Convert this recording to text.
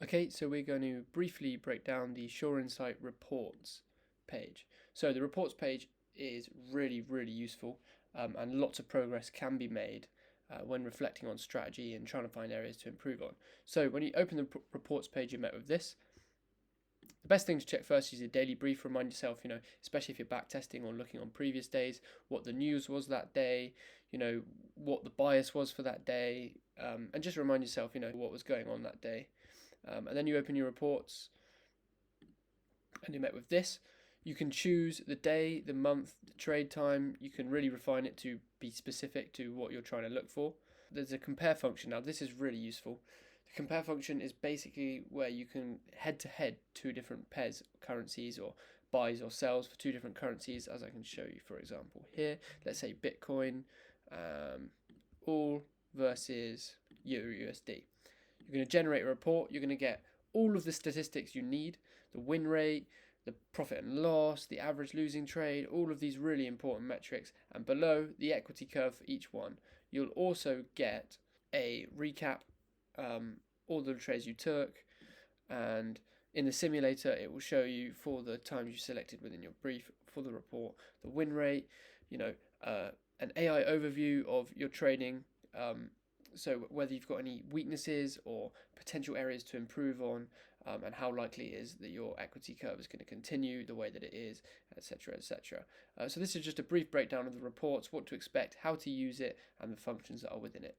Okay, so we're going to briefly break down the SureInsight reports page. So the reports page is really useful, and lots of progress can be made when reflecting on strategy and trying to find areas to improve on. So when you open the reports page, you're met with this. The best thing to check first is your daily brief. Remind yourself, especially if you're backtesting or looking on previous days, what the news was that day, what the bias was for that day, and just remind yourself, what was going on that day. And then you open your reports and you're met with this. You can choose the day, the month, the trade time. You can really refine it to be specific to what you're trying to look for. There's a compare function. Now this is really useful. The compare function is basically where you can head to head two different pairs of currencies, or buys or sells for two different currencies, as I can show you. For example here, let's say Bitcoin all versus Euro USD. You're going to generate a report. You're going to get all of the statistics you need, the win rate, the profit and loss, the average losing trade, all of these really important metrics, and below the equity curve for each one. You'll also get a recap, all the trades you took, and in the simulator it will show you for the times you selected within your brief for the report, the win rate, an AI overview of your trading, so whether you've got any weaknesses or potential areas to improve on, and how likely it is that your equity curve is going to continue the way that it is, etc., etc. So this is just a brief breakdown of the reports, what to expect, how to use it, and the functions that are within it.